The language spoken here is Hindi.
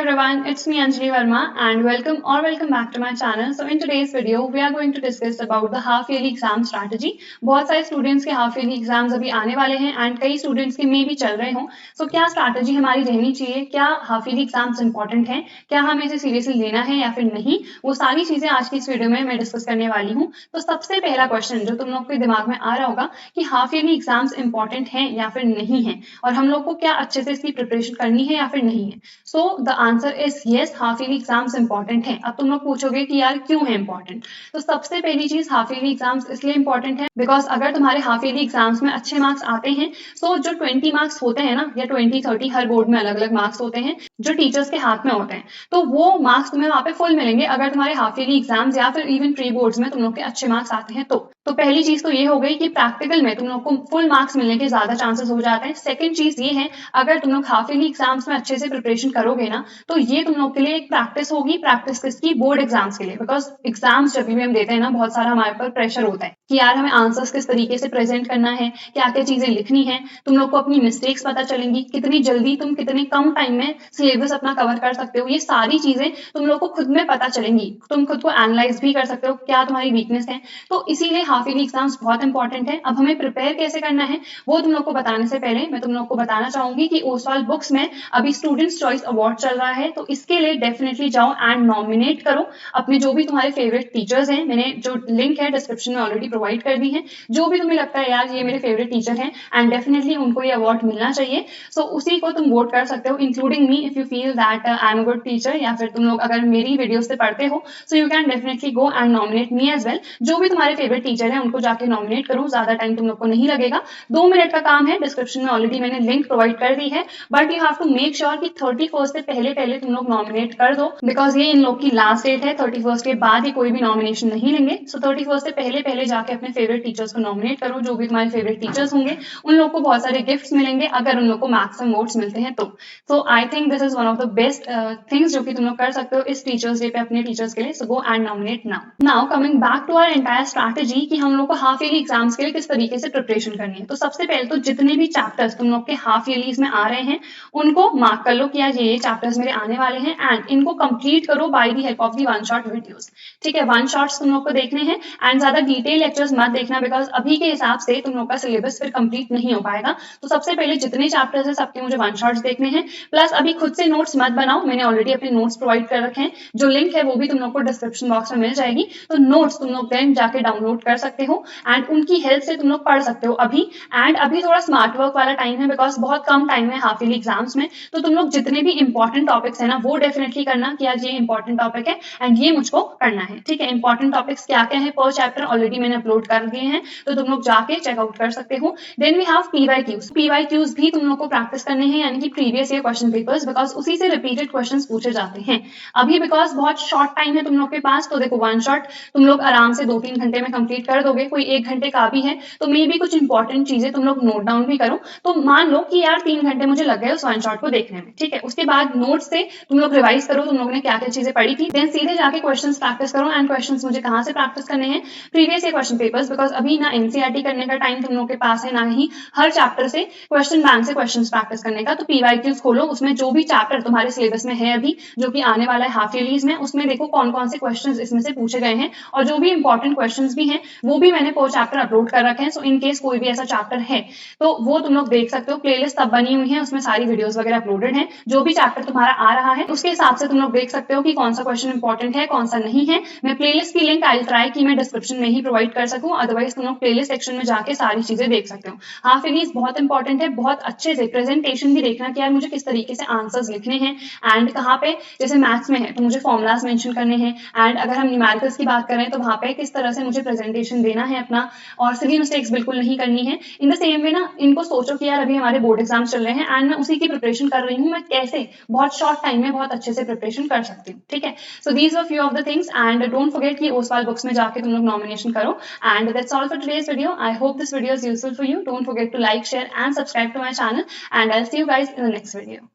everyone, it's me Anjali Verma and welcome back to my channel. So in today's video, we are going to discuss about the half yearly exam strategy. बहुत सारे स्टूडेंट्स के हाफ ईयरली एग्जाम्स अभी आने वाले हैं एंड कई स्टूडेंट्स के मे भी चल रहे हों. सो क्या स्ट्रैटेजी हमारी रहनी चाहिए, क्या हाफ ईयरली एग्जाम्स इंपॉर्टेंट हैं, क्या हमें इसे सीरियसली लेना है या फिर नहीं, वो सारी चीजें आज की इस वीडियो में मैं डिस्कस करने वाली हूँ. तो सबसे पहला क्वेश्चन जो तुम लोग के दिमाग में आ रहा होगा कि हाफ ईयरली एग्जाम्स इंपॉर्टेंट हैं या फिर नहीं है और हम लोग को क्या अच्छे से इसकी प्रिपरेशन करनी है या फिर नहीं है. So the answer is yes, half yearly exams important है. अब तुम लोग पूछोगे कि यार क्यों है इंपॉर्टेंट. तो सबसे पहली चीज, हाफ ईयरली एग्जाम्स इसलिए इंपॉर्टेंट है बिकॉज अगर तुम्हारे हाफ ईयरली एग्जाम्स में अच्छे मार्क्स आते हैं, सो जो 20 मार्क्स होते हैं ना, या 20-30, हर बोर्ड में अलग अलग मार्क्स होते हैं जो टीचर्स के हाथ में होते हैं, तो वो मार्क्स तुम्हें वहां पे फुल मिलेंगे अगर तुम्हारे हाफ ईयरली एग्जाम्स या फिर इवन प्री बोर्ड्स में तुम लोग के अच्छे मार्क्स आते हैं. तो पहली चीज तो ये हो गई कि प्रैक्टिकल में तुम लोग को फुल मार्क्स मिलने के ज्यादा चांसेस हो जाते हैं. सेकंड चीज ये है, अगर तुम लोग हाफ ईयरली एग्जाम्स में अच्छे से प्रिपरेशन करोगे ना, तो ये तुम लोग के लिए एक प्रैक्टिस होगी. प्रैक्टिस किसकी? बोर्ड एग्जाम्स के लिए. बिकॉज एग्जाम्स जब भी हम देते हैं ना, बहुत सारा हमारे पर प्रेशर होता है कि यार हमें आंसर्स किस तरीके से प्रेजेंट करना है, क्या क्या चीजें लिखनी है, तुम लोग को अपनी मिस्टेक्स पता चलेंगी, कितनी जल्दी तुम कितने कम टाइम में सिलेबस अपना कवर कर सकते हो. ये सारी चीजें तुम लोग को खुद में पता चलेंगी. तुम खुद को एनालाइज भी कर सकते हो क्या तुम्हारी वीकनेस है. तो इसीलिए हाफ ईयरली एग्जाम्स बहुत इंपॉर्टेंट है. अब हमें प्रिपेयर कैसे करना है वो तुम लोग को बताने से पहले मैं तुम लोग को बताना चाहूंगी कि ओसवाल बुक्स में अभी स्टूडेंट्स चॉइस अवार्ड चल रहा है. तो इसके लिए डेफिनेटली जाओ एंड नॉमिनेट करो अपने जो भी तुम्हारे फेवरेट टीचर्स हैं. मैंने जो लिंक है डिस्क्रिप्शन में ऑलरेडी प्रोवाइड कर दी है. जो भी तुम्हें लगता है यार ये मेरे फेवरेट टीचर हैं एंड डेफिनेटली उनको ये अवार्ड मिलना चाहिए, सो उसी को तुम वोट कर सकते हो, including me if you feel that I am a good teacher. या फिर तुम लोग अगर मेरी वीडियो से पढ़ते हो so you can definitely go and nominate me as well. जो भी तुम्हारे फेवरेट टीचर है उनको जाके नॉमिनेट करो. ज्यादा टाइम तुम लोग को नहीं लगेगा, 2 मिनट का काम है. डिस्क्रिप्शन में ऑलरेडी मैंने लिंक प्रोवाइड कर दी है, but you have to make sure कि 31st से पहले तुम लोग नॉमिनेट कर दो. बिकॉज ये इन लोग की लास्ट डेट है. 31st के बाद ही कोई भी नॉमिनेशन नहीं लेंगे. सो 31st से पहले जाके अपने फेवरेट टीचर्स को नॉमिनेट करो. जो भी तुम्हारे फेवरेट टीचर्स होंगे उन लोग को बहुत सारे गिफ्ट्स मिलेंगे अगर उन लोग को मैक्सिमम वोट्स मिलते हैं तो. So I think this is one of the best things जो कि तुम लोग कर सकते हो इस टीचर्स डे पे अपने टीचर्स के लिए. So go and nominate now coming back to our entire strategy कि हम लोग को हाफ ईयरली एग्जाम्स के लिए किस तरीके से प्रिपरेशन करनी है. तो सबसे पहले तो जितने भी चैप्टर्स तुम लोग के हाफ ईयरलीज में आ रहे हैं उनको मार्क कर लो कि यार ये चैप्टर्स मेरे आने वाले हैं एंड इनको कंप्लीट करो by the help of the one shot videos. ठीक है, वन शॉट्स तुम लोग को देखने हैं एंड ज्यादा डिटेल लेक्चर्स मत देखना बिकॉज अभी के हिसाब से तुम लोग का सिलेबस फिर कंप्लीट नहीं हो पाएगा. तो सबसे पहले जितने चैप्टर्स हैं सबके मुझे वन शॉट्स देखने हैं. प्लस अभी खुद से नोट्स मत बनाओ, मैंने ऑलरेडी अपने नोट्स प्रोवाइड कर रखे हैं. जो लिंक है वो भी तुम लोग को डिस्क्रिप्शन बॉक्स में मिल जाएगी. तो नोट्स तुम लोग देन जाके डाउनलोड कर सकते हो एंड उनकी हेल्प से तुम लोग पढ़ सकते हो अभी. एंड अभी थोड़ा स्मार्ट वर्क वाला टाइम है बिकॉज बहुत कम टाइम है हाफ ईयरली एग्जाम्स में. तो तुम लोग जितने भी इंपॉर्टेंट टॉपिक्स है ना वो डेफिनेटली करना कि आज ये इंपॉर्टेंट टॉपिक है एंड ये मुझको करना है. ठीक है, इंपॉर्टेंट टॉपिक्स क्या क्या है पर चैप्टर ऑलरेडी मैंने अपलोड कर दिए हैं, तो तुम लोग जाके चेकआउट कर सकते हो. देन वी हैव पीवाईक्यूज भी तुम लोग को प्रैक्टिस करने हैं, यानी कि previous year question papers, because उसी से रिपीटेड क्वेश्चंस पूछे जाते हैं. अभी बिकॉज बहुत शॉर्ट टाइम है तुम लोग के पास, तो देखो वन शॉट तुम लोग आराम से 2-3 घंटे में कंप्लीट कर दोगे. कोई 1 घंटे का भी है तो मे भी कुछ इंपॉर्टेंट चीजें तुम लोग नोट डाउन भी करो. तो मान लो कि यार 3 घंटे मुझे लग गए उस वन शॉट को देखने में. ठीक है, उसके बाद नोट से तुम लोग रिवाइज करो तुम लोगों ने क्या क्या चीजें पढ़ी थी. देन सीधे जाके क्वेश्चंस प्रैक्टिस करो. एंड क्वेश्चंस मुझे कहाँ से प्रैक्टिस करने हैं? Previous year question papers, because अभी ना एनसीईआरटी करने का टाइम तुम लोग के पास है, ना ही हर चैप्टर से क्वेश्चन बैंक से क्वेश्चन प्रैक्टिस करने का. तो पीवाईक्यूज खोलो, उसमें जो भी चैप्टर तुम्हारे सिलेबस में है अभी जो कि आने वाला है हाफ ईयरलीज में, उसमें देखो कौन कौन से क्वेश्चंस इसमें से पूछे गए हैं और जो भी इंपॉर्टेंट क्वेश्चंस भी हैं वो भी मैंने पर चैप्टर अपलोड कर रखे हैं. सो इन केस कोई भी ऐसा चैप्टर है तो वो तुम लोग देख सकते हो. प्लेलिस्ट तब बनी हुई है, उसमें सारी वीडियोस वगैरह अपलोडेड हैं. जो भी चैप्टर तुम्हारा आ रहा है उसके हिसाब से तुम लोग देख सकते हो कि कौन सा क्वेश्चन इंपॉर्टेंट है कौन सा नहीं है. मैं प्लेलिस्ट की लिंक आई ट्राई कि मैं डिस्क्रिप्शन में ही प्रोवाइड कर सकूं, अदरवाइज तुम लोग प्लेलिस्ट सेक्शन में जाके सारी चीजें देख सकते हो. हाफ ईयरलीज बहुत इंपॉर्टेंट है. बहुत अच्छे से प्रेजेंटेशन भी देखना कि यार मुझे किस तरीके से आंसर्स लिखने हैं एंड कहाँ पे, जैसे मैथ्स में है तो मुझे फॉर्मुलाज मेंशन करने हैं एंड अगर हम न्यूमेरिकल्स की बात करें तो वहां पे किस तरह से मुझे प्रेजेंटेशन देना है अपना और सिली मिस्टेक्स बिल्कुल नहीं करनी है. इन द सेम वे ना इनको सोचो कि यार अभी हमारे बोर्ड एग्जाम्स चल रहे हैं एंड मैं उसी की प्रिपरेशन कर रही हूँ, मैं कैसे बहुत शॉर्ट टाइम में बहुत अच्छे से प्रिपरेशन कर सकती हूँ. ठीक है, so these are few of the things and don't forget कि ओसवाल बुक्स में जाके तुम लोग नॉमिनेशन करो. And that's all for today's video. I hope this video is useful for you. Don't forget to like, share and subscribe to my channel and I will see you guys in the next video.